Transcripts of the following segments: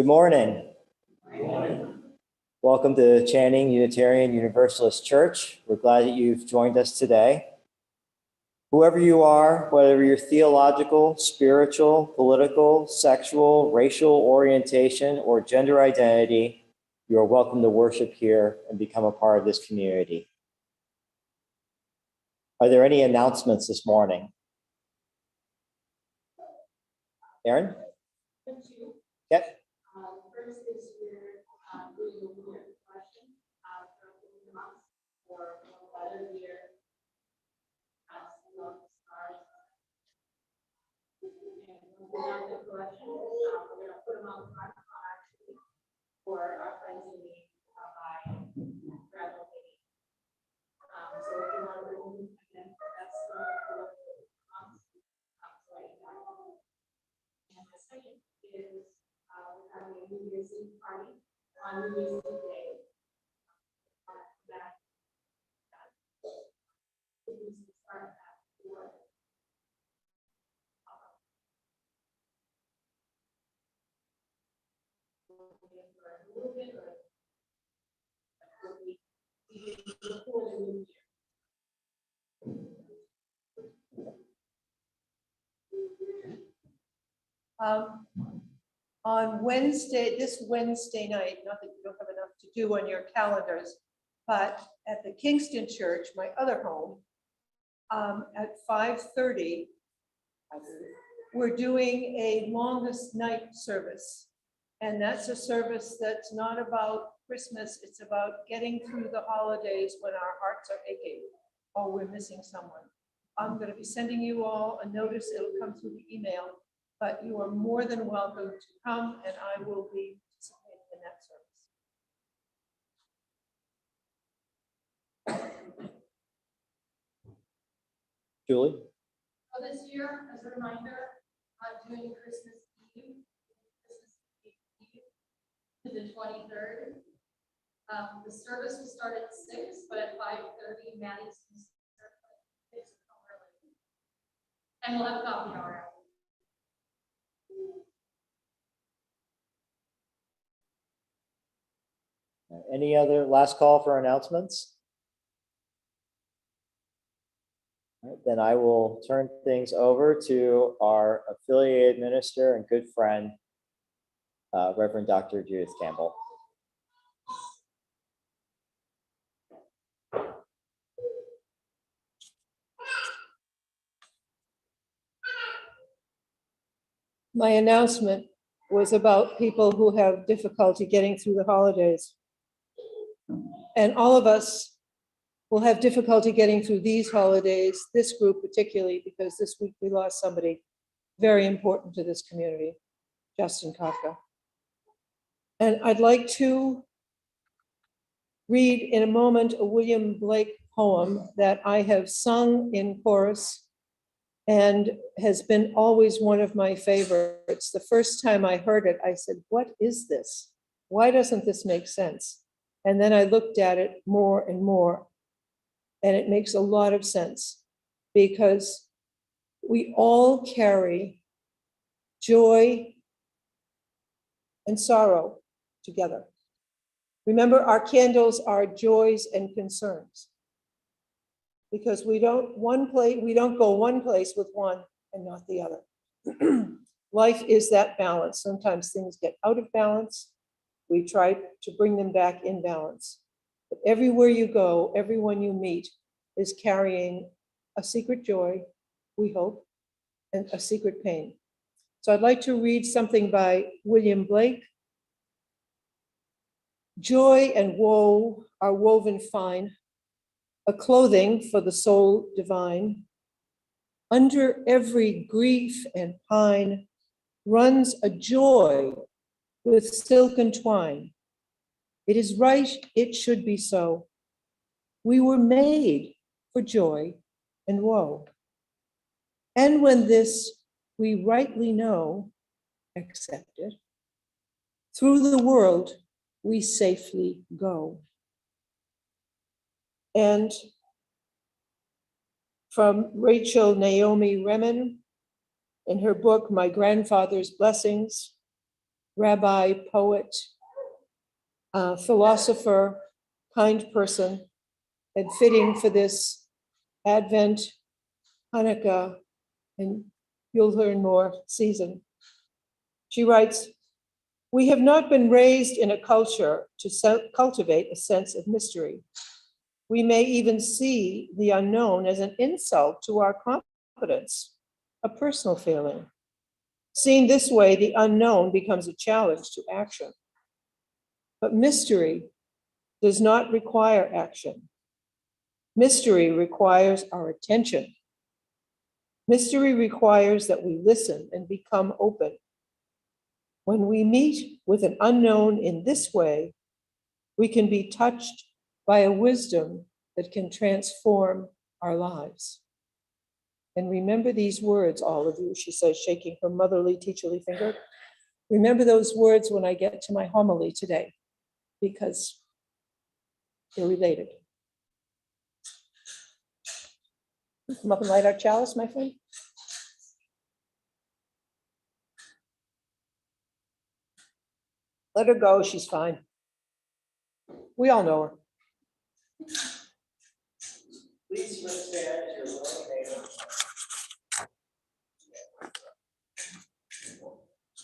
Good morning. Good morning. Welcome to Channing Unitarian Universalist Church. We're glad that you've joined us today. Whoever you are, whether you're theological, spiritual, political, sexual, racial orientation, or gender identity, you are welcome to worship here and become a part of this community. Are there any announcements this morning? Aaron? Yep. First is we're doing a weird question for the month for whether year stars. And when we're done the collection, we're going to put them on the front actually for our friends in need by graduating. So if you want to remove again, that's for the month. And the second is we're having a New Year's Eve party on New Year's Eve day. Start at 4. Before the new year. On Wednesday, this Wednesday night, not that you don't have enough to do on your calendars, but at the Kingston Church, my other home, at 5:30, we're doing a longest night service. And that's a service that's not about Christmas, it's about getting through the holidays when our hearts are aching, or we're missing someone. I'm going to be sending you all a notice, it'll come through the email, but you are more than welcome to come, and I will be participating in that service. Julie? So this year, as a reminder, I'm doing Christmas Eve to the 23rd. The service will start at 6, but at 5:30, Maddie's going to start at 6 early. And we'll have coffee hour. Any other last call for announcements? All right, then I will turn things over to our affiliated minister and good friend, Reverend Dr. Judy Campbell. My announcement was about people who have difficulty getting through the holidays. And all of us will have difficulty getting through these holidays, this group particularly, because this week we lost somebody very important to this community, Justin Kafka. And I'd like to read in a moment a William Blake poem that I have sung in chorus and has been always one of my favorites. The first time I heard it, I said, what is this? Why doesn't this make sense? And then I looked at it more and more, and it makes a lot of sense because we all carry joy and sorrow together. Remember, our candles are joys and concerns, because we don't go one place with one and not the other. Life is that balance. Sometimes things get out of balance. We try to bring them back in balance. But everywhere you go, everyone you meet is carrying a secret joy, we hope, and a secret pain. So I'd like to read something by William Blake. Joy and woe are woven fine, a clothing for the soul divine. Under every grief and pine runs a joy with silken twine. It is right, it should be so. We were made for joy and woe. And when this we rightly know, accept it, through the world we safely go. And from Rachel Naomi Remen in her book, My Grandfather's Blessings, rabbi, poet, philosopher, kind person, and fitting for this Advent, Hanukkah, and you'll learn more season. She writes, "We have not been raised in a culture to cultivate a sense of mystery. We may even see the unknown as an insult to our competence, a personal failing. Seen this way, the unknown becomes a challenge to action. But mystery does not require action. Mystery requires our attention. Mystery requires that we listen and become open. When we meet with an unknown in this way, we can be touched by a wisdom that can transform our lives." And remember these words, all of you, she says, shaking her motherly, teacherly finger. Remember those words when I get to my homily today, because they're related. Come up and light our chalice, my friend. Let her go, she's fine. We all know her. Please stand as you're willing and able.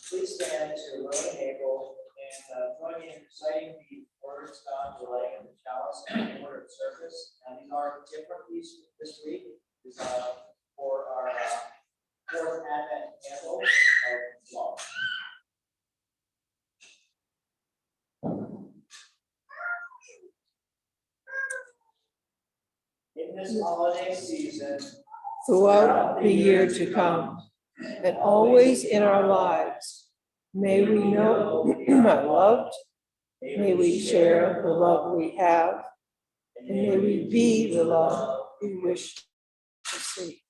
Please stand as you're willing and able, and join me in reciting the words God for lighting of the chalice and the order of service. And these are different this week. This is for our fourth Advent candle of love. In this holiday season, Throughout the year to come, and always in our lives, may we know our loved, may we share the love we have, and may we be the love we wish to see.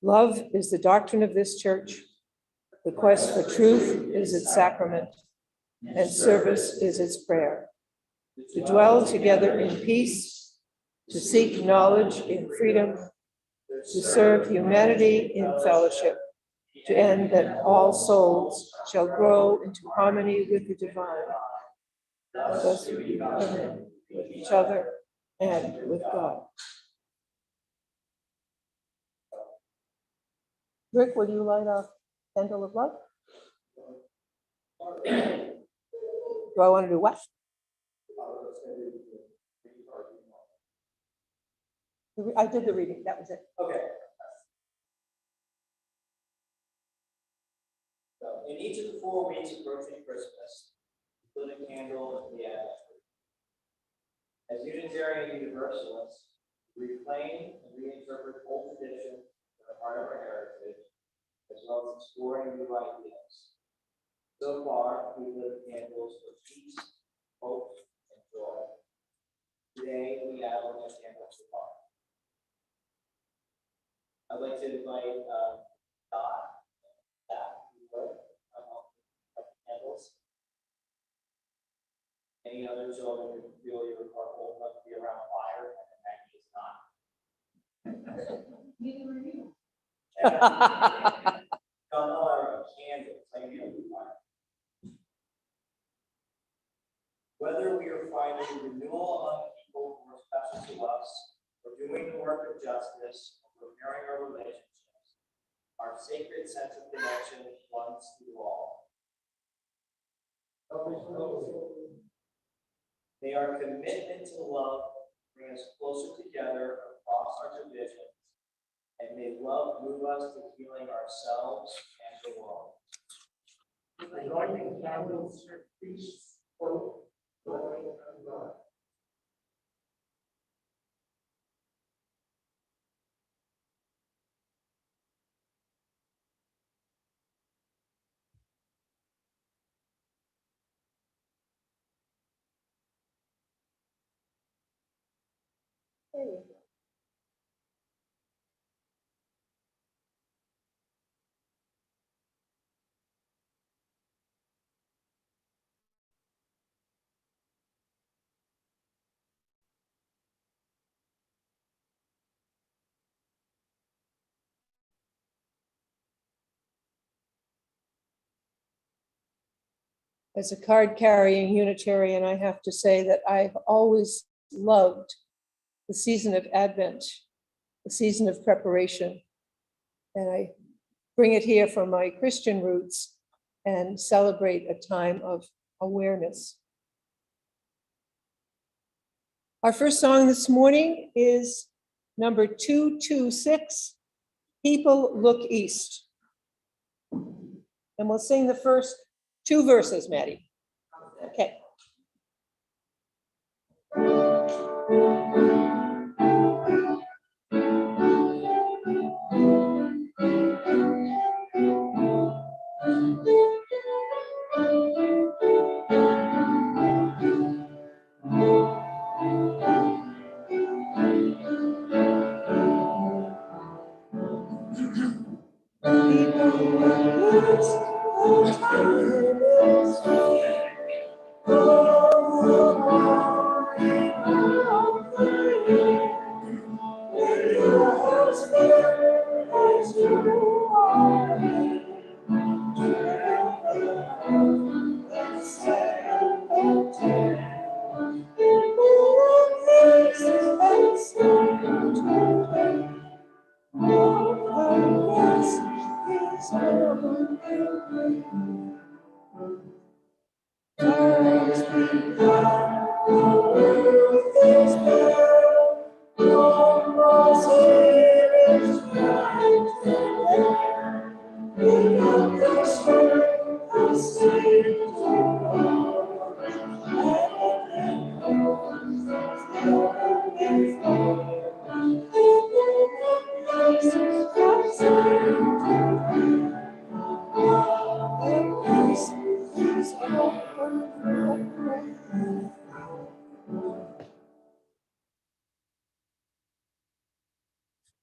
Love is the doctrine of this church. The quest for truth is its sacrament, and service is its prayer. To dwell together in peace, to seek knowledge in freedom, to serve humanity in fellowship, to end that all souls shall grow into harmony with the divine. Thus we be covenant with each other and with God. Rick, will you light a candle of love? Do I want to do what? I did the reading, that was it. okay. So, in each of the 4 weeks approaching Christmas, we lit a candle in the Advent Wreath. As Unitarian Universalists, we reclaim and reinterpret old traditions that are part of our heritage, as well as exploring new ideas. So far, we've lit candles for peace, hope, and joy. Today, we add a candle for love. I'd like to invite Don and Zach, who would candles. Any other children who feel you are old enough to be around fire, and Maggie is not. Neither are you. Come on, candles, light me up the fire. Whether we are finding renewal among people who are special to us, or doing the work of justice, or repairing our relationships, our sacred sense of connection runs through all. May our commitment to love bring us closer together across our divisions, and may love move us to healing ourselves and the world. Anointing candles for peace, hope, joy, and love. As a card-carrying Unitarian, I have to say that I've always loved the season of Advent, the season of preparation. And I bring it here from my Christian roots and celebrate a time of awareness. Our first song this morning is number 226, People Look East. And we'll sing the first 2 verses, Maddie. Okay.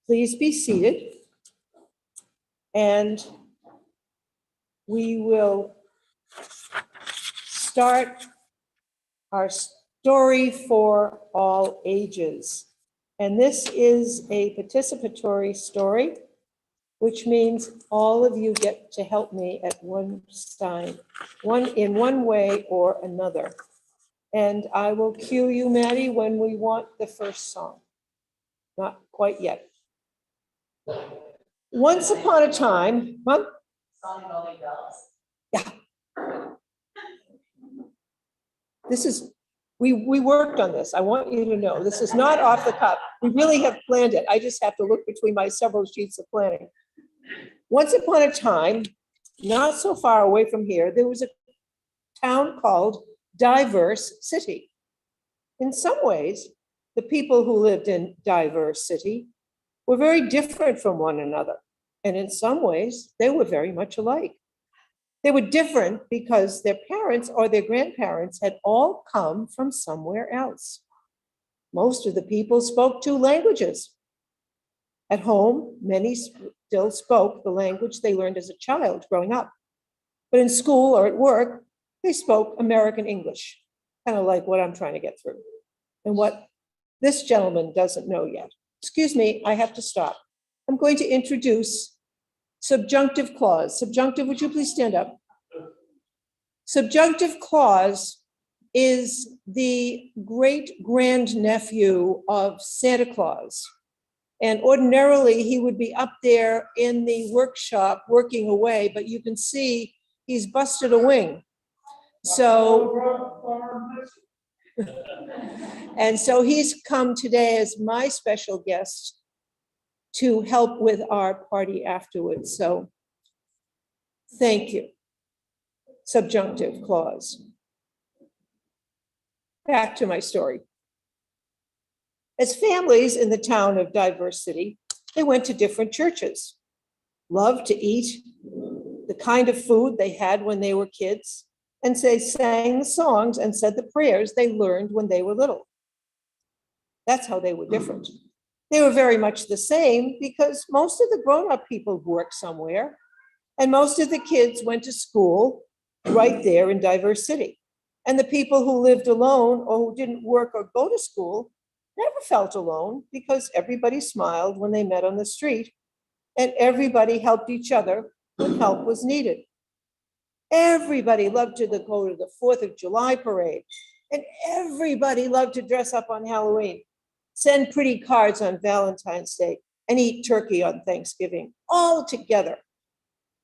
Please be seated. And we will start our story for all ages. And this is a participatory story, which means all of you get to help me at one time, in one way or another. And I will cue you, Maddie, when we want the first song. Not quite yet. Once upon a time, huh? Yeah. This is, we worked on this. I want you to know, this is not off the cuff. We really have planned it. I just have to look between my several sheets of planning. Once upon a time, not so far away from here, there was a town called Diverse City. In some ways, the people who lived in Diverse City were very different from one another. And in some ways, they were very much alike. They were different because their parents or their grandparents had all come from somewhere else. Most of the people spoke 2 languages. At home, many still spoke the language they learned as a child growing up. But in school or at work, they spoke American English, kind of like what I'm trying to get through, and what this gentleman doesn't know yet. Excuse me, I have to stop. I'm going to introduce subjunctive clause. Subjunctive, would you please stand up? Subjunctive clause is the great grandnephew of Santa Claus. And ordinarily he would be up there in the workshop working away, but you can see he's busted a wing. And so he's come today as my special guest to help with our party afterwards. So thank you. Subjunctive clause. Back to my story. As families in the town of Diverse City, they went to different churches, loved to eat the kind of food they had when they were kids, and they sang the songs and said the prayers they learned when they were little. That's how they were different. They were very much the same because most of the grown-up people worked somewhere, and most of the kids went to school right there in Diverse City. And the people who lived alone or who didn't work or go to school never felt alone because everybody smiled when they met on the street and everybody helped each other when help was needed. Everybody loved to go to the 4th of July parade. And everybody loved to dress up on Halloween, send pretty cards on Valentine's Day, and eat turkey on Thanksgiving, all together,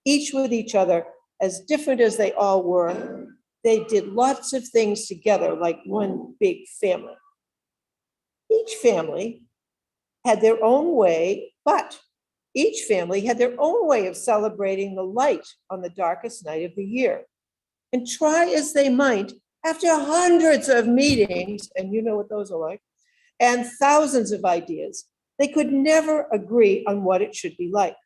each with each other, as different as they all were. They did lots of things together, like one big family. Each family had their own way, but each family had their own way of celebrating the light on the darkest night of the year. And try as they might, after hundreds of meetings, and you know what those are like, and thousands of ideas, they could never agree on what it should be like.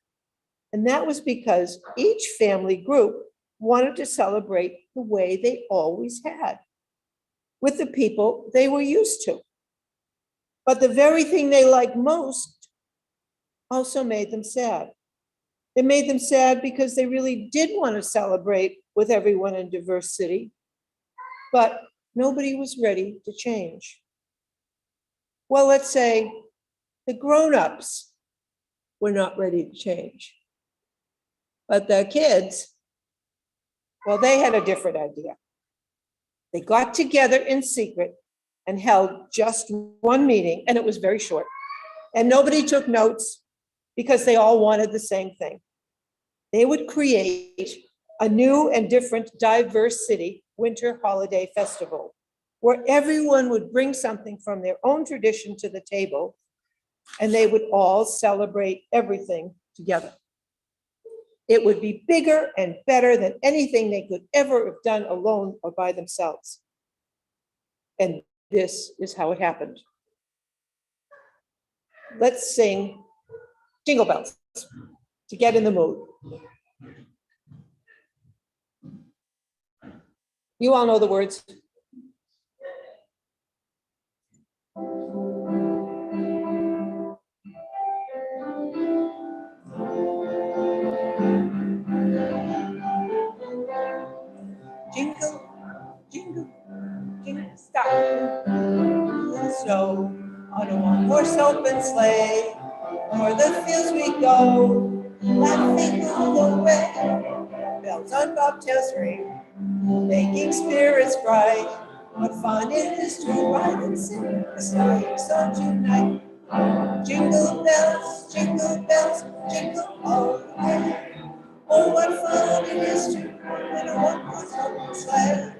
And that was because each family group wanted to celebrate the way they always had, with the people they were used to. But the very thing they liked most also made them sad. It made them sad because they really did want to celebrate with everyone in Diverse City, but nobody was ready to change. Well, let's say the grown-ups were not ready to change. But the kids, well, they had a different idea. They got together in secret and held just one meeting, and it was very short. And nobody took notes because they all wanted the same thing. They would create a new and different Diverse City winter holiday festival, where everyone would bring something from their own tradition to the table, and they would all celebrate everything together. It would be bigger and better than anything they could ever have done alone or by themselves. And this is how it happened. Let's sing Jingle Bells to get in the mood. You all know the words. Jingle, jingle, jingle, stop. So on a one-horse open sleigh, o'er the fields we go, laughing all the way. Bells on bobtails ring, making spirits bright. What fun it is to ride and sing a sleighing song tonight. Jingle bells, jingle all the way. Oh, what fun it is to ride in a one-horse open sleigh.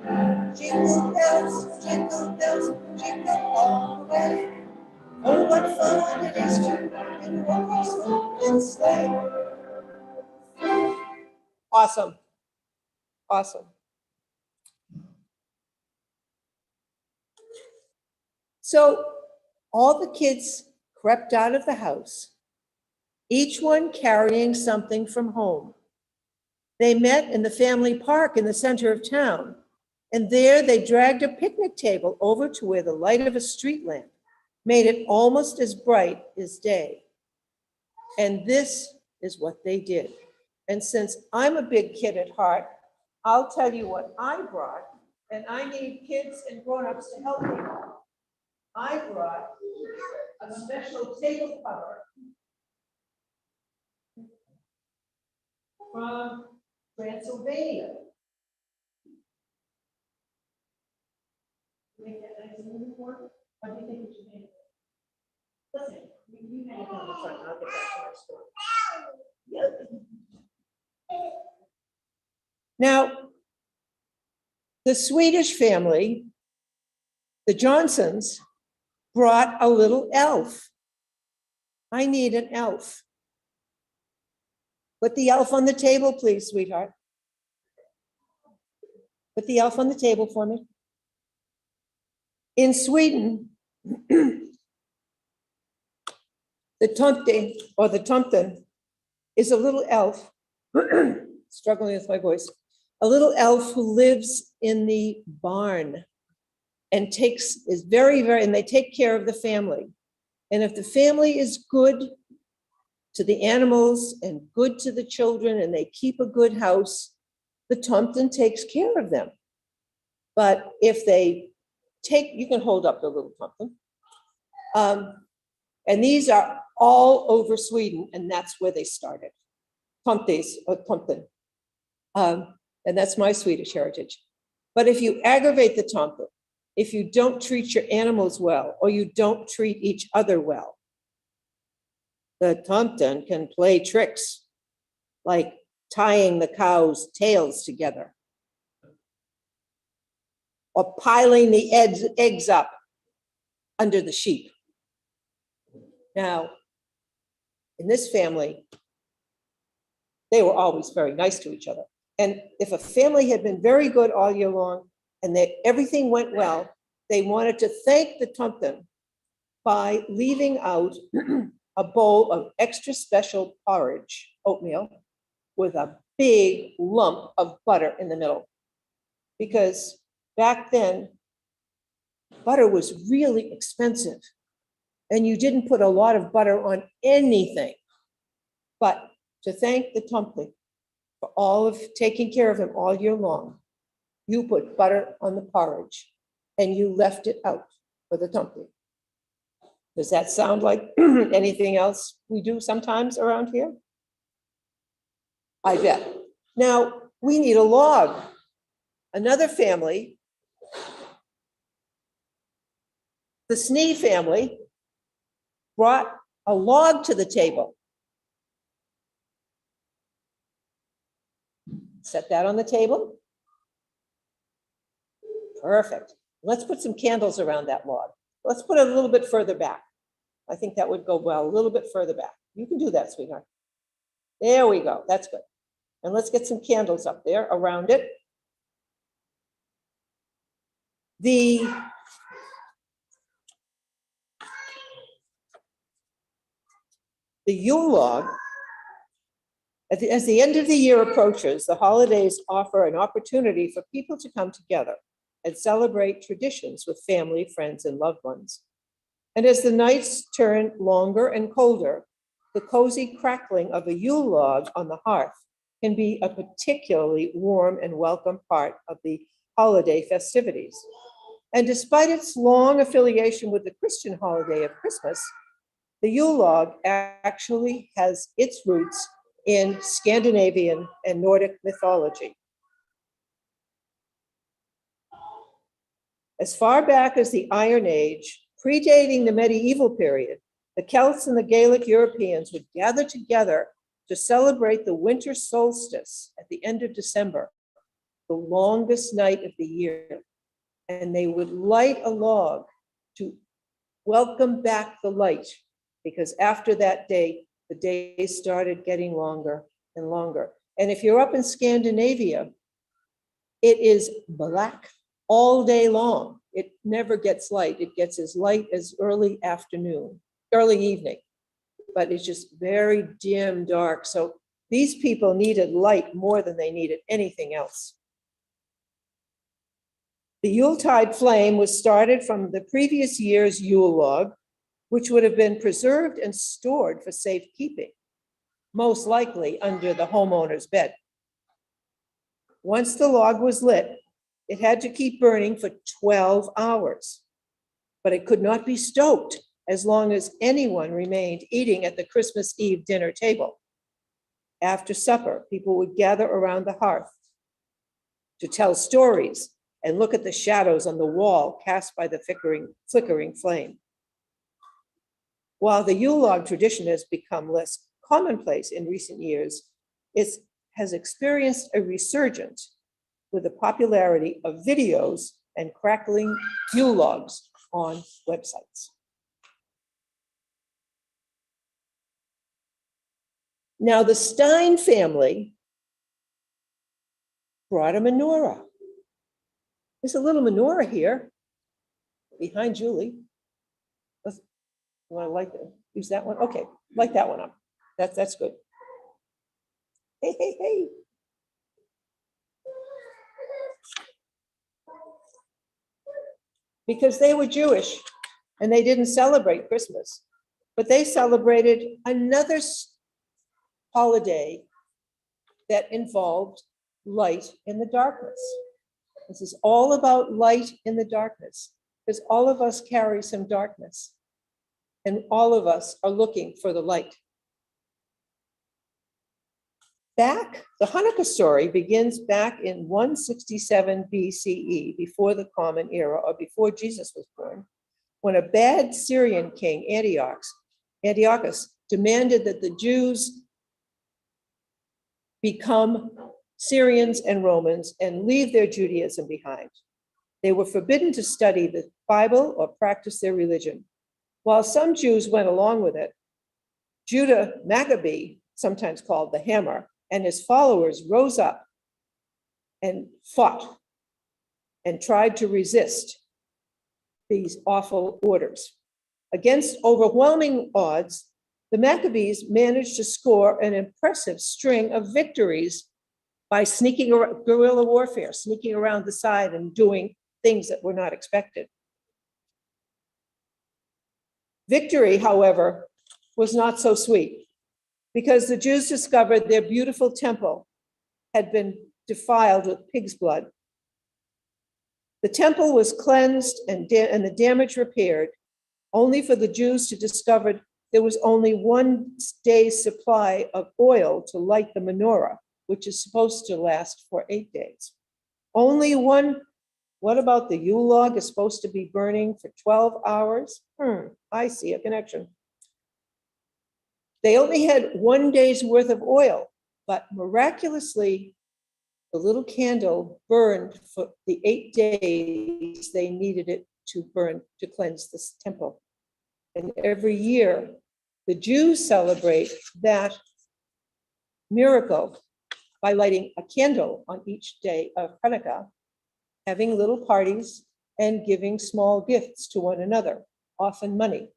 Jingle bells, jingle all the way. Oh, what fun it is to ride in a one-horse open sleigh. Awesome. Awesome. So all the kids crept out of the house, each one carrying something from home. They met in the family park in the center of town, and there they dragged a picnic table over to where the light of a street lamp made it almost as bright as day. And this is what they did. And since I'm a big kid at heart, I'll tell you what I brought, and I need kids and grown-ups to help me. I brought a special table cover from Transylvania. Make that nice and uniform. What do you think it should be? Listen, you hang it on the front, and I'll get back to our story. Now, the Swedish family, the Johnsons, brought a little elf. I need an elf. Put the elf on the table, please, sweetheart. Put the elf on the table for me. In Sweden, the tomte or the tomten is a little elf, struggling with my voice, a little elf who lives in the barn and is very, and they take care of the family. And if the family is good to the animals and good to the children and they keep a good house, the tomten takes care of them. But if they you can hold up the little tomten. And these are all over Sweden, and that's where they started. Tomtes or tomten. And that's my Swedish heritage. But if you aggravate the tomten, if you don't treat your animals well, or you don't treat each other well, the tomten can play tricks like tying the cows' tails together or piling the eggs up under the sheep. Now, in this family, they were always very nice to each other. And if a family had been very good all year long and everything went well, they wanted to thank the tomten by leaving out a bowl of extra special porridge, oatmeal, with a big lump of butter in the middle. Because back then, butter was really expensive and you didn't put a lot of butter on anything. But to thank the tomten for all of taking care of him all year long, you put butter on the porridge and you left it out for the tomten. Does that sound like anything else we do sometimes around here? I bet. Now, we need a log. Another family, the Snee family, brought a log to the table. Set that on the table. Perfect. Let's put some candles around that log. Let's put it a little bit further back. I think that would go well, a little bit further back. You can do that, sweetheart. There we go. That's good. And let's get some candles up there around it. The Yule log, as the end of the year approaches, the holidays offer an opportunity for people to come together and celebrate traditions with family, friends, and loved ones. And as the nights turn longer and colder, the cozy crackling of a Yule log on the hearth can be a particularly warm and welcome part of the holiday festivities. And despite its long affiliation with the Christian holiday of Christmas, the Yule log actually has its roots in Scandinavian and Nordic mythology. As far back as the Iron Age, predating the medieval period, the Celts and the Gaelic Europeans would gather together to celebrate the winter solstice at the end of December, the longest night of the year. And they would light a log to welcome back the light, because after that day, the days started getting longer and longer. And if you're up in Scandinavia, it is black all day long. It never gets light. It gets as light as early evening, but it's just very dim, dark. So these people needed light more than they needed anything else. The Yuletide flame was started from the previous year's Yule log, which would have been preserved and stored for safekeeping, most likely under the homeowner's bed. Once the log was lit, it had to keep burning for 12 hours, but it could not be stoked as long as anyone remained eating at the Christmas Eve dinner table. After supper, people would gather around the hearth to tell stories and look at the shadows on the wall cast by the flickering flame. While the Yule log tradition has become less commonplace in recent years, it has experienced a resurgence with the popularity of videos and crackling Yule logs on websites. Now, the Stein family brought a menorah. There's a little menorah here behind Julie. You want to light that? Use that one? Okay, light that one up. That's good. Hey, hey, hey. Because they were Jewish and they didn't celebrate Christmas, but they celebrated another holiday that involved light in the darkness. This is all about light in the darkness, because all of us carry some darkness and all of us are looking for the light. The Hanukkah story begins back in 167 BCE, before the Common Era, or before Jesus was born, when a bad Syrian king, Antiochus, demanded that the Jews become Syrians and Romans and leave their Judaism behind. They were forbidden to study the Bible or practice their religion. While some Jews went along with it, Judah Maccabee, sometimes called the Hammer, and his followers rose up and fought and tried to resist these awful orders. Against overwhelming odds, the Maccabees managed to score an impressive string of victories by sneaking around, guerrilla warfare, sneaking around the side and doing things that were not expected. Victory, however, was not so sweet, because the Jews discovered their beautiful temple had been defiled with pig's blood. The temple was cleansed and the damage repaired, only for the Jews to discover there was only 1 day's supply of oil to light the menorah, which is supposed to last for 8 days. Only one. What about the Yule log is supposed to be burning for 12 hours? I see a connection. They only had 1 day's worth of oil, but miraculously, the little candle burned for the 8 days they needed it to burn to cleanse this temple. And every year, the Jews celebrate that miracle by lighting a candle on each day of Hanukkah, having little parties, and giving small gifts to one another, often money.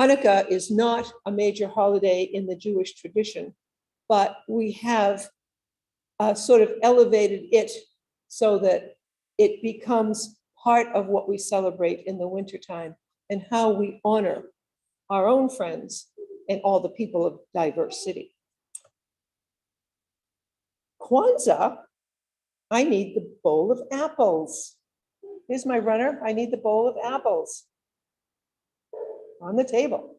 Hanukkah is not a major holiday in the Jewish tradition, but we have sort of elevated it so that it becomes part of what we celebrate in the wintertime and how we honor our own friends and all the people of diverse city. Kwanzaa, I need the bowl of apples. Here's my runner. I need the bowl of apples on the table.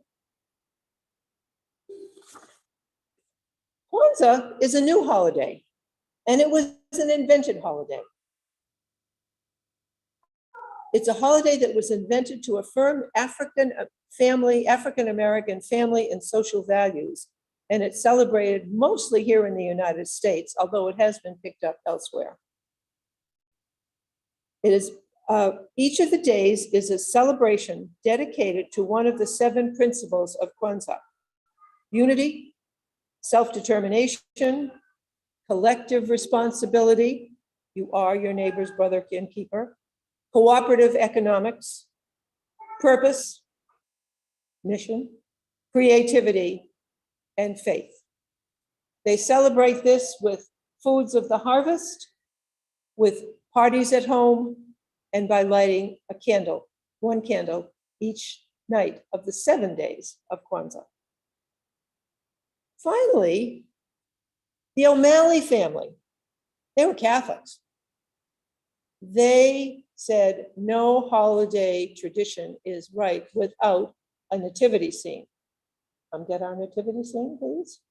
Kwanzaa is a new holiday, and it was an invented holiday. It's a holiday that was invented to affirm African American family and social values, and it's celebrated mostly here in the United States, although it has been picked up elsewhere. It is each of the days is a celebration dedicated to one of the 7 principles of Kwanzaa: unity, self-determination, collective responsibility, you are your neighbor's brother and keeper, cooperative economics, purpose, mission, creativity, and faith. They celebrate this with foods of the harvest, with parties at home, and by lighting a candle, 1 candle each night of the 7 days of Kwanzaa. Finally, the O'Malley family, they were Catholics. They said no holiday tradition is right without a nativity scene. Get our nativity scene, please.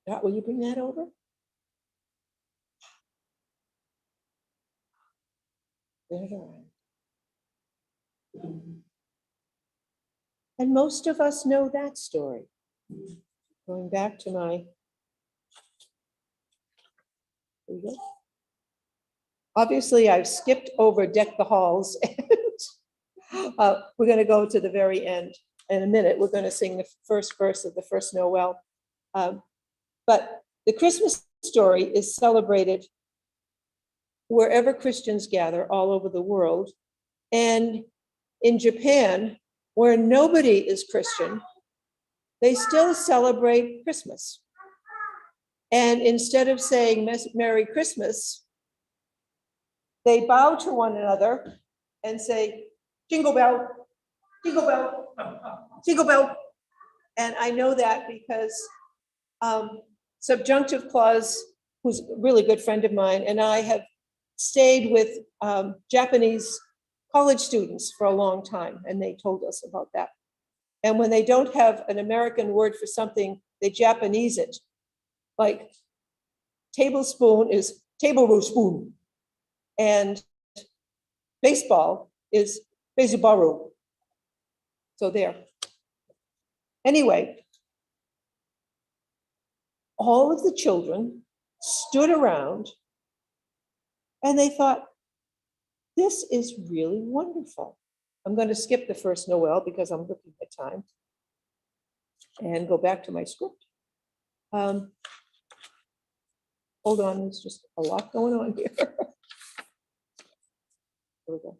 Will you bring that over? There they are. And most of us know that story. Going back to my, there you go. Obviously, I've skipped over Deck the Halls, and we're going to go to the very end. In a minute, we're going to sing the first verse of the first Noel. But the Christmas story is celebrated wherever Christians gather all over the world. And in Japan, where nobody is Christian, they still celebrate Christmas. And instead of saying Merry Christmas, they bow to one another and say, Jingle bell, jingle bell, jingle bell. And I know that because Subjunctive Clause, who's a really good friend of mine, and I have stayed with Japanese college students for a long time, and they told us about that. And when they don't have an American word for something, they Japanese it. Like tablespoon is tablespoon, and baseball is baseball. So there. Anyway, all of the children stood around and they thought, this is really wonderful. I'm going to skip the first Noel because I'm looking at time and go back to my script. Hold on, there's just a lot going on here. Here we go.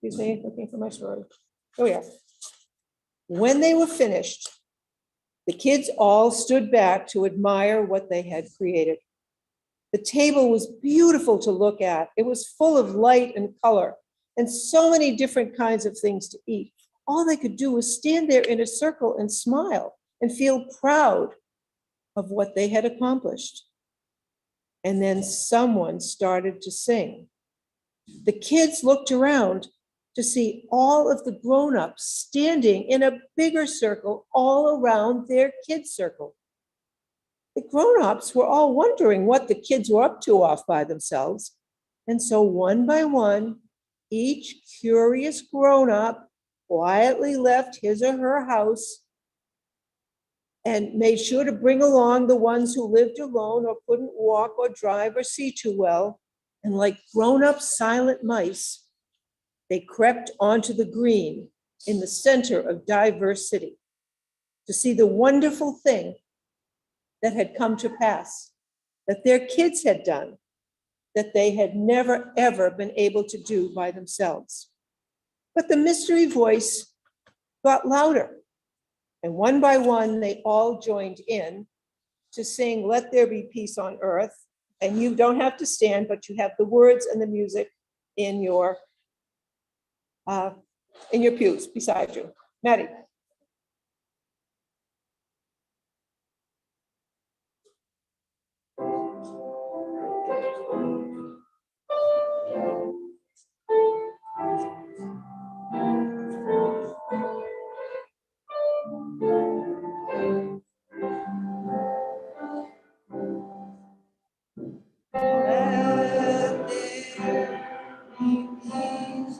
Excuse me, looking for my story. Oh yeah. When they were finished, the kids all stood back to admire what they had created. The table was beautiful to look at. It was full of light and color and so many different kinds of things to eat. All they could do was stand there in a circle and smile and feel proud of what they had accomplished. And then someone started to sing. The kids looked around to see all of the grown-ups standing in a bigger circle all around their kids' circle. The grown-ups were all wondering what the kids were up to off by themselves. And so one by one, each curious grown-up quietly left his or her house and made sure to bring along the ones who lived alone or couldn't walk or drive or see too well. And like grown-up silent mice, they crept onto the green in the center of Diverse City to see the wonderful thing that had come to pass, that their kids had done, that they had never, ever been able to do by themselves. But the mystery voice got louder, and one by one, they all joined in to sing, "Let There Be Peace on Earth." And you don't have to stand, but you have the words and the music in your pews beside you. Maddie. Let there be peace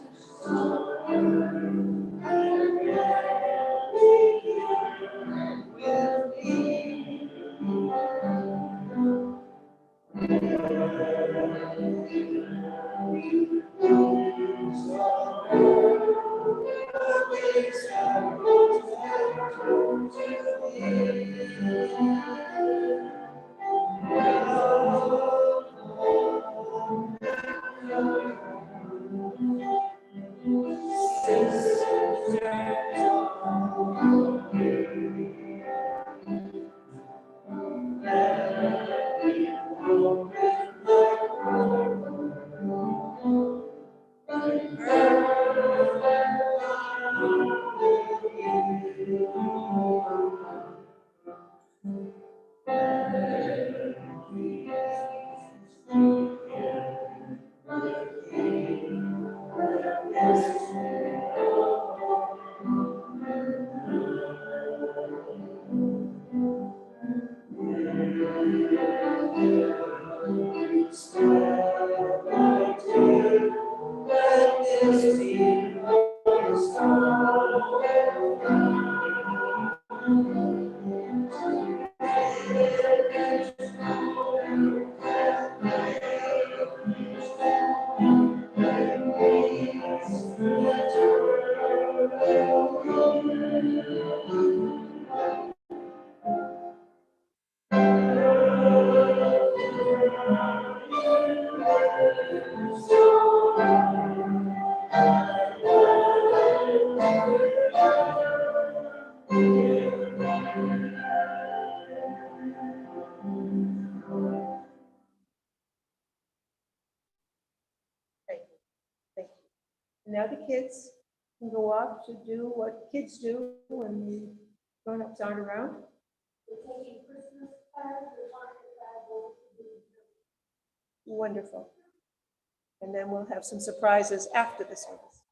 Now the kids can go off to do what kids do when the grown-ups aren't around. Wonderful. And then we'll have some surprises after the service.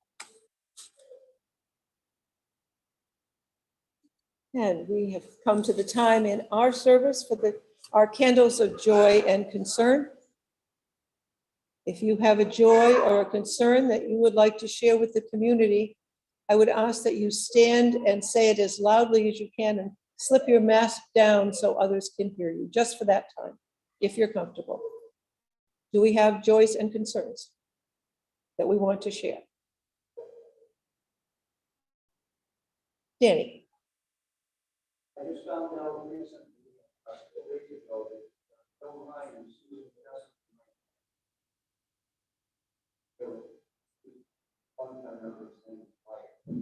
And we have come to the time in our service for our candles of joy and concern. If you have a joy or a concern that you would like to share with the community, I would ask that you stand and say it as loudly as you can and slip your mask down so others can hear you, just for that time, if you're comfortable. Do we have joys and concerns that we want to share? Danny? I just found out recently, a week ago, that Bill Ryan sued us. One time ever since, like,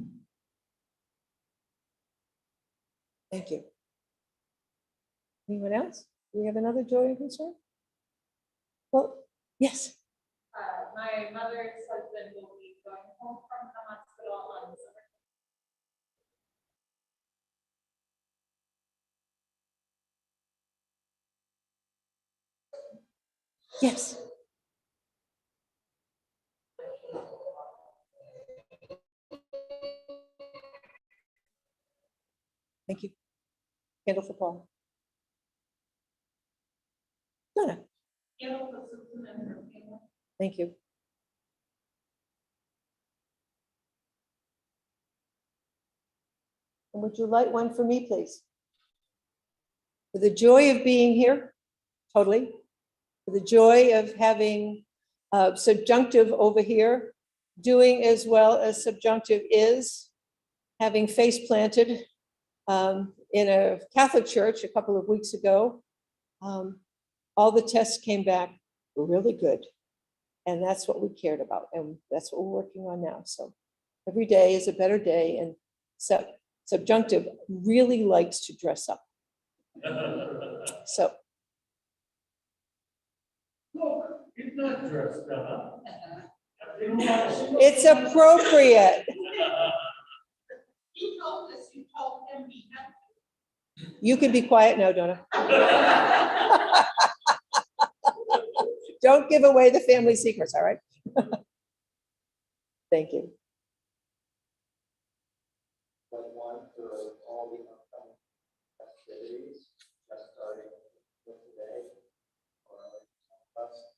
Thank you. Anyone else? Do we have another joy and concern? Well, yes. My mother's husband will be going home from the hospital on December. Yes. Thank you. Candle for Paul. Donna. Thank you. And would you light one for me, please? For the joy of being here, totally. For the joy of having subjunctive over here, doing as well as subjunctive is, having face planted in a Catholic church a couple of weeks ago. All the tests came back really good. And that's what we cared about. And that's what we're working on now. So every day is a better day. And subjunctive really likes to dress up. So. Look, he's not dressed up. It's appropriate. He told us, you told him he had. You can be quiet now, Donna. Don't give away the family secrets, all right? Thank you. but one for all the upcoming festivities, just starting with today, or us.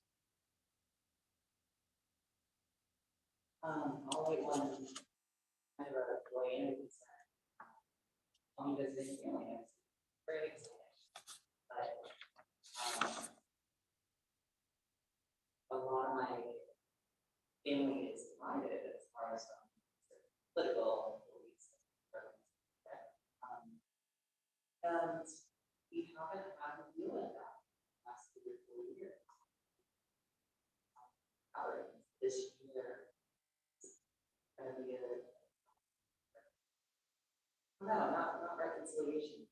I'll wait one. I have a boy and I'm visiting family. I'm very excited. But a lot of my family is divided as far as political beliefs. And we haven't had to deal with that last 3 or 4 years. This year. No, not reconciliation.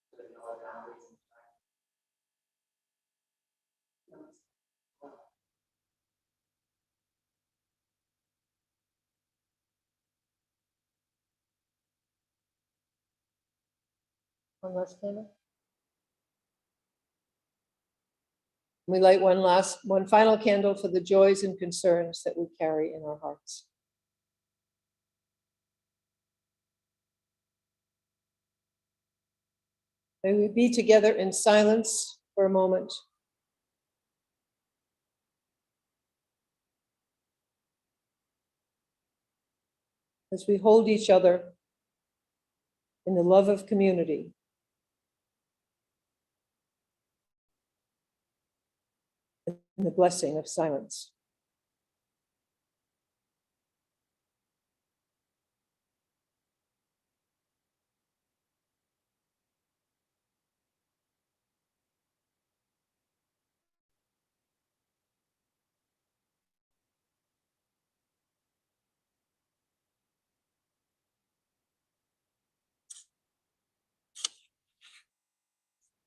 But no boundaries and One last candle. We light one final candle for the joys and concerns that we carry in our hearts. May we be together in silence for a moment. As we hold each other in the love of community. In the blessing of silence.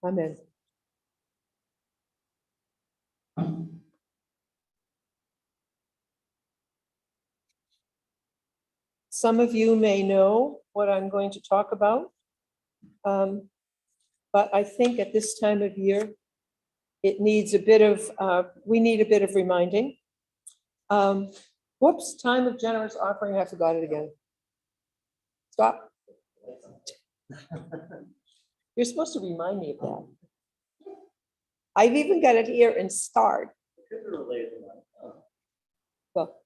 Amen. Some of you may know what I'm going to talk about, but I think at this time of year, it needs a bit of, we need a bit of reminding. Whoops, time of generous offering, I forgot it again. Stop. You're supposed to remind me of that. I've even got it here in starred. Could be related to that. Well.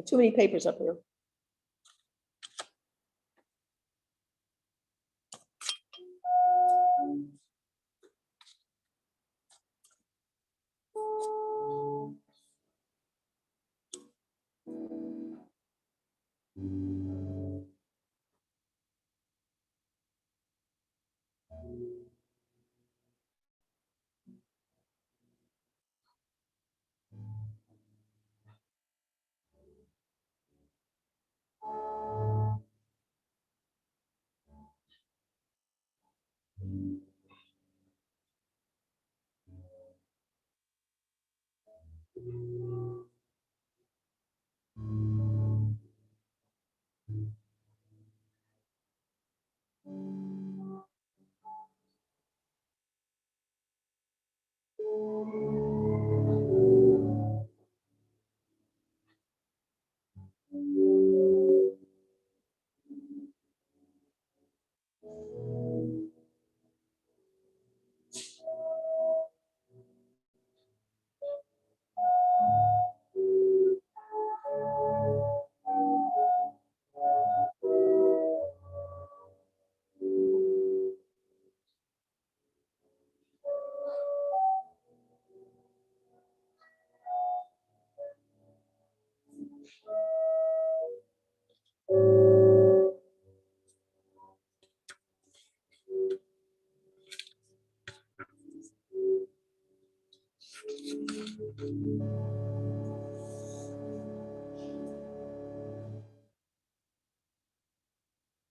Too many papers up here.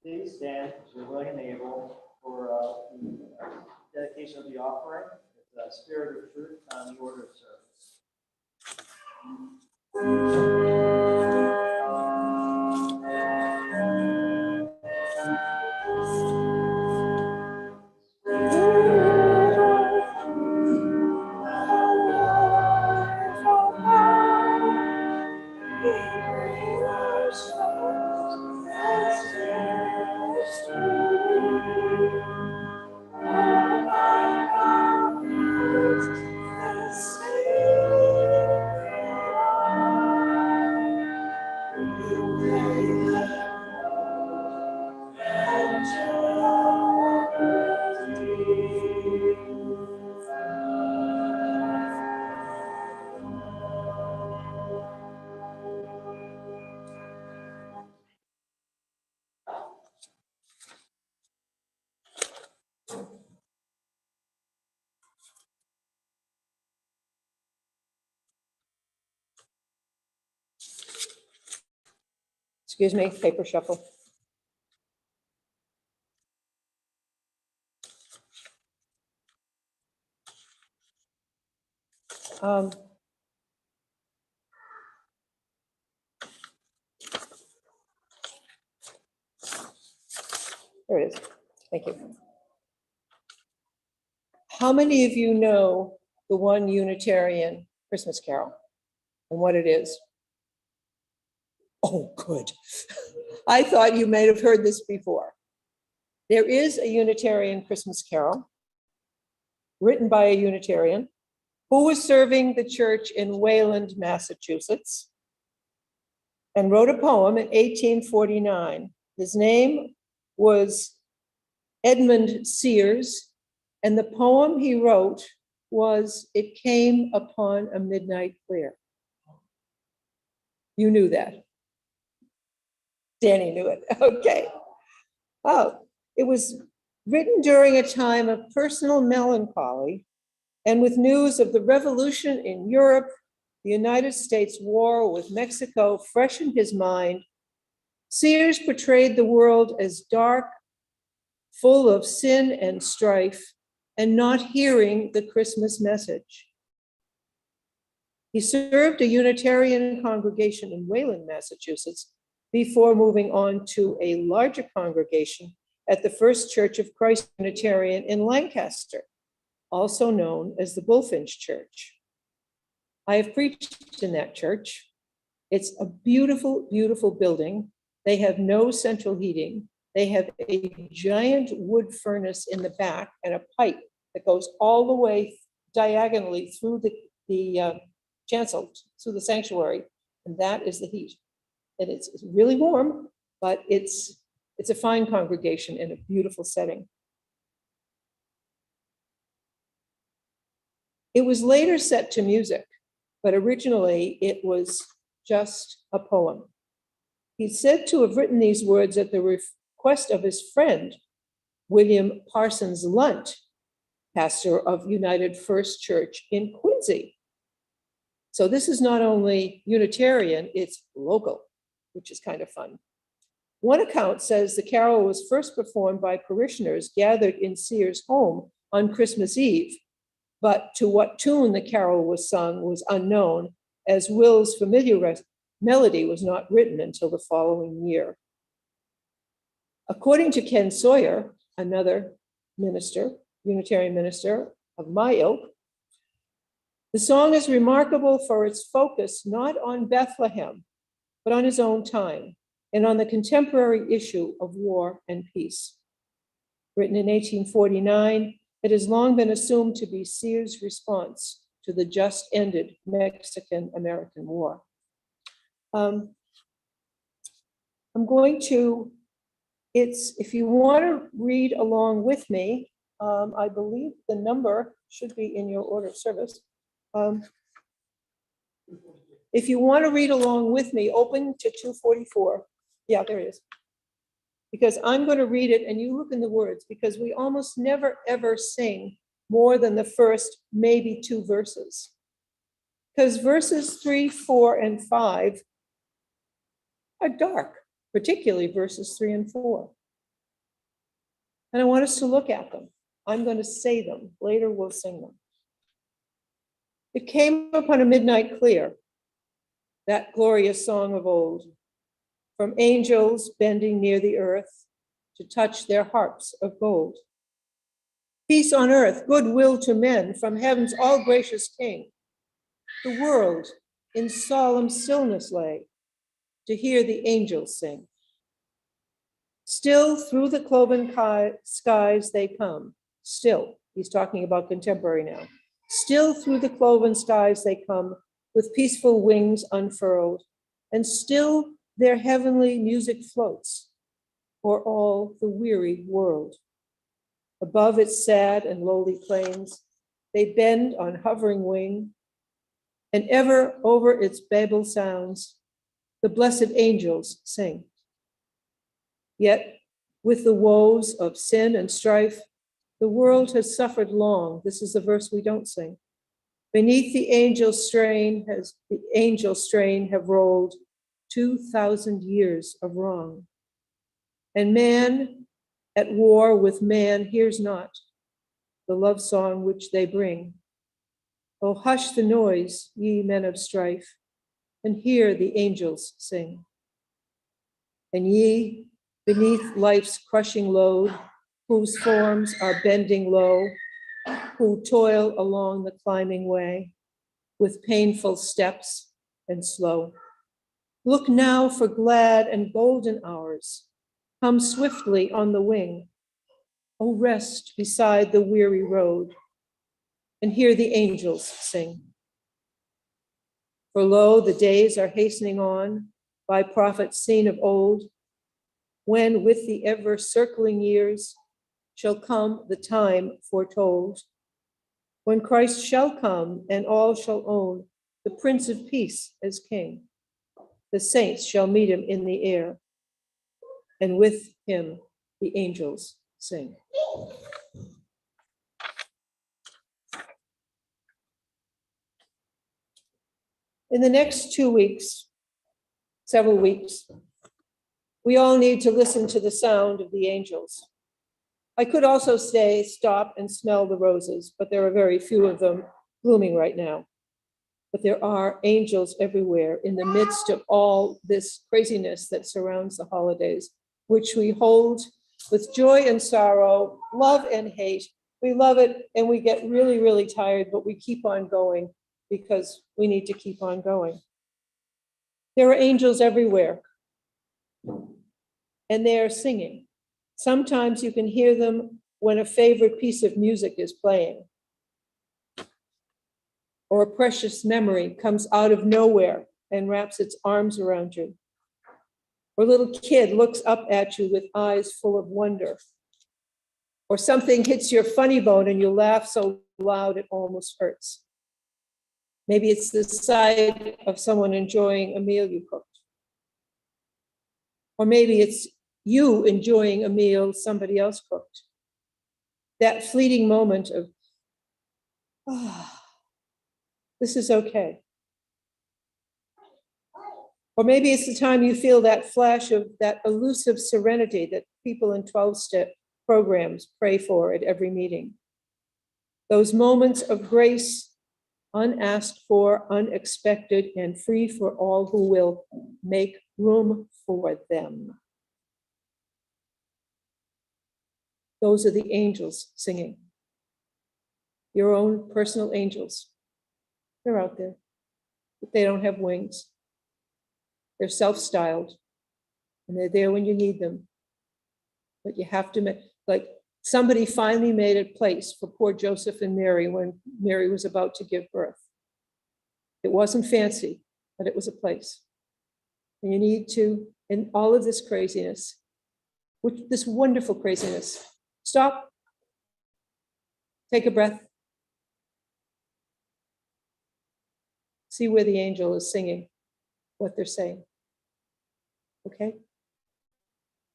Please stand as you're willing and able for the dedication of the offering. It's a spirit of truth on the order of service. Excuse me, paper shuffle. There it is. Thank you. How many of you know the one Unitarian Christmas carol and what it is? Oh, good. I thought you may have heard this before. There is a Unitarian Christmas carol written by a Unitarian who was serving the church in Wayland, Massachusetts, and wrote a poem in 1849. His name was Edmund Sears, and the poem he wrote was "It Came Upon a Midnight Clear." You knew that. Danny knew it. Okay. Oh, it was written during a time of personal melancholy and with news of the revolution in Europe, the United States war with Mexico fresh in his mind. Sears portrayed the world as dark, full of sin and strife, and not hearing the Christmas message. He served a Unitarian congregation in Wayland, Massachusetts, before moving on to a larger congregation at the First Church of Christ Unitarian in Lancaster, also known as the Bullfinch Church. I have preached in that church. It's a beautiful, beautiful building They have no central heating. They have a giant wood furnace in the back and a pipe that goes all the way diagonally through the chancel, through the sanctuary, and that is the heat. And it's really warm, but it's a fine congregation in a beautiful setting. It was later set to music, but originally it was just a poem. He's said to have written these words at the request of his friend, William Parsons Lunt, pastor of United First Church in Quincy. So this is not only Unitarian, it's local, which is kind of fun. One account says the carol was first performed by parishioners gathered in Sears' home on Christmas Eve, but to what tune the carol was sung was unknown, as Will's familiar melody was not written until the following year. According to Ken Sawyer, another minister, Unitarian minister of my ilk, the song is remarkable for its focus not on Bethlehem, but on his own time and on the contemporary issue of war and peace. Written in 1849, it has long been assumed to be Sears' response to the just ended Mexican-American War. I'm going to, if you want to read along with me, I believe the number should be in your order of service. If you want to read along with me, open to 244. Yeah, there it is. Because I'm going to read it and you look in the words, because we almost never ever sing more than the first maybe 2 verses. Because verses 3, 4, and 5 are dark, particularly verses 3 and 4. And I want us to look at them. I'm going to say them. Later we'll sing them. It came upon a midnight clear, that glorious song of old, from angels bending near the earth to touch their harps of gold. Peace on earth, goodwill to men from heaven's all gracious King. The world in solemn stillness lay to hear the angels sing. Still through the cloven skies they come. Still, he's talking about contemporary now. Still through the cloven skies they come with peaceful wings unfurled, and still their heavenly music floats o'er all the weary world. Above its sad and lowly plains, they bend on hovering wing, and ever over its Babel sounds, the blessed angels sing. Yet with the woes of sin and strife, the world has suffered long. This is the verse we don't sing. Beneath the angel strain have rolled 2,000 years of wrong. And man at war with man hears not the love song which they bring. Oh, hush the noise, ye men of strife, and hear the angels sing. And ye, beneath life's crushing load, whose forms are bending low, who toil along the climbing way with painful steps and slow. Look now for glad and golden hours. Come swiftly on the wing. Oh, rest beside the weary road and hear the angels sing. For lo, the days are hastening on by prophets seen of old, when with the ever circling years shall come the time foretold, when Christ shall come and all shall own the Prince of Peace as King. The saints shall meet him in the air, and with him the angels sing. In the next 2 weeks, several weeks, we all need to listen to the sound of the angels. I could also say, stop and smell the roses, but there are very few of them blooming right now. But there are angels everywhere in the midst of all this craziness that surrounds the holidays, which we hold with joy and sorrow, love and hate. We love it and we get really, really tired, but we keep on going because we need to keep on going. There are angels everywhere. and they are singing. Sometimes you can hear them when a favorite piece of music is playing, or a precious memory comes out of nowhere and wraps its arms around you. Or a little kid looks up at you with eyes full of wonder. Or something hits your funny bone and you laugh so loud it almost hurts. Maybe it's the sight of someone enjoying a meal you cooked. Or maybe it's you enjoying a meal somebody else cooked. That fleeting moment of, this is okay. Or maybe it's the time you feel that flash of that elusive serenity that people in 12-step programs pray for at every meeting. Those moments of grace, unasked for, unexpected, and free for all who will make room for them. Those are the angels singing. Your own personal angels. They're out there, but they don't have wings. They're self-styled, and they're there when you need them. But you have to make, like, somebody finally made a place for poor Joseph and Mary when Mary was about to give birth. It wasn't fancy, but it was a place. And you need to, in all of this craziness, this wonderful craziness, stop, take a breath, see where the angel is singing, what they're saying. Okay?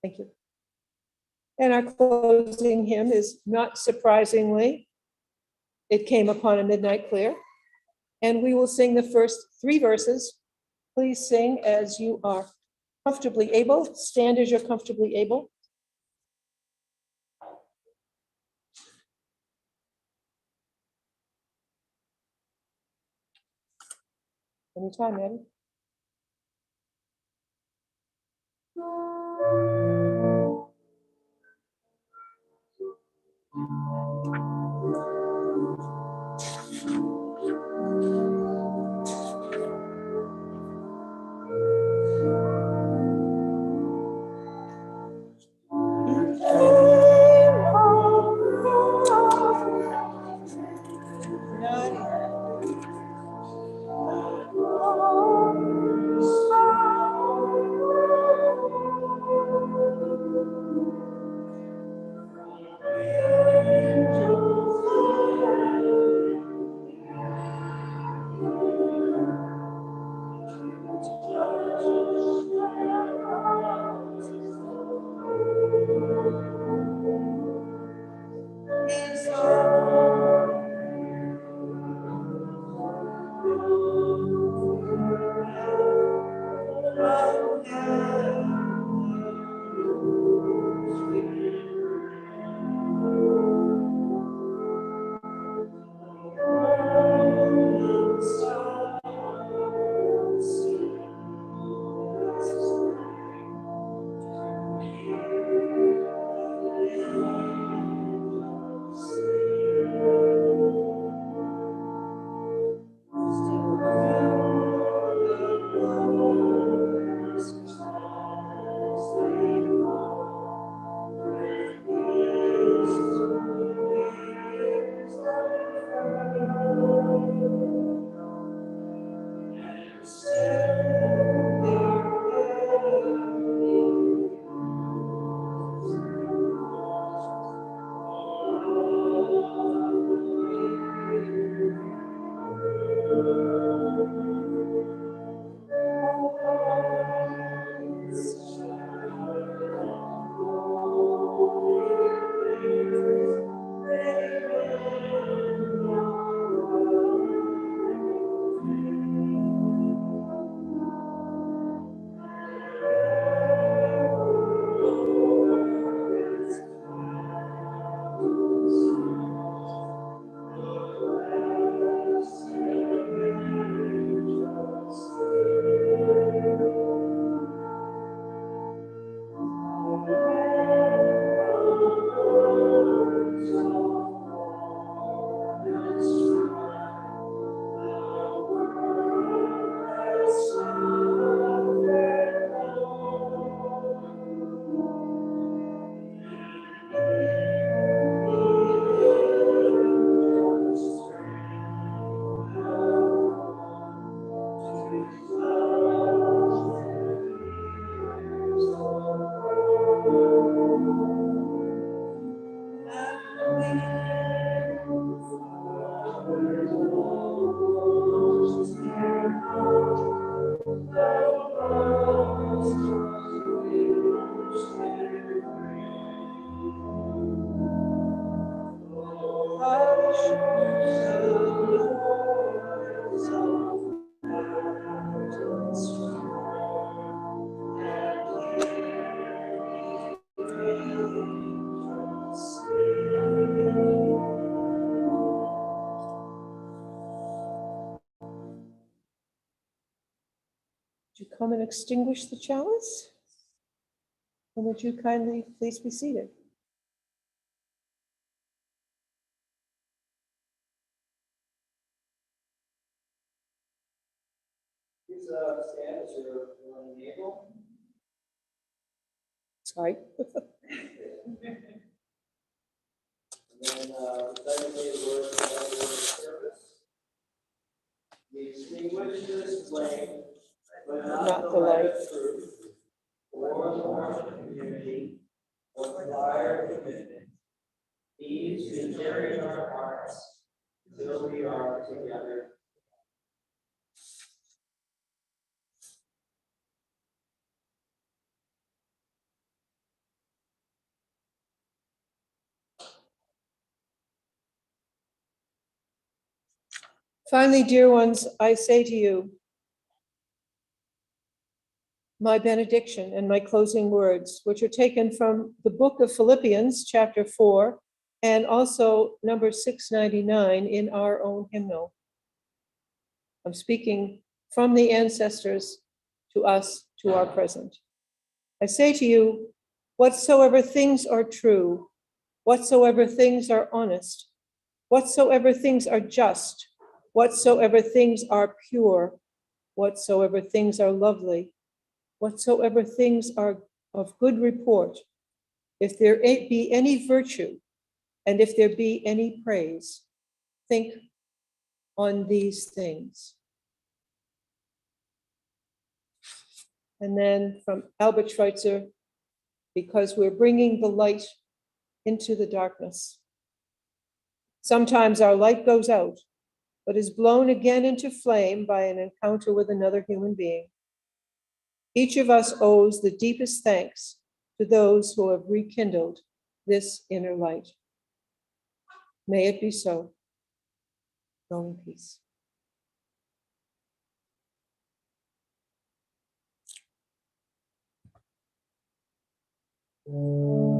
Thank you. And our closing hymn is, not surprisingly, It Came Upon a Midnight Clear. And we will sing the first 3 verses. Please sing as you are comfortably able. Stand as you're comfortably able. Anytime, Maddie. come and extinguish the chalice? And would you kindly please be seated? Please stand as you're able. Sorry. And then recite the words of the service. We extinguish this flame, but not the light of truth, or the warmth of community, or the fire of commitment. These we carry in our hearts until we are together. Finally, dear ones, I say to you, my benediction and my closing words, which are taken from the book of Philippians, chapter 4, and also number 699 in our own hymnal. I'm speaking from the ancestors to us, to our present. I say to you, whatsoever things are true, whatsoever things are honest, whatsoever things are just, whatsoever things are pure, whatsoever things are lovely, whatsoever things are of good report, if there be any virtue, and if there be any praise, think on these things. And then from Albert Schweitzer, because we're bringing the light into the darkness. Sometimes our light goes out, but is blown again into flame by an encounter with another human being. Each of us owes the deepest thanks to those who have rekindled this inner light. May it be so. Go in peace. Mm.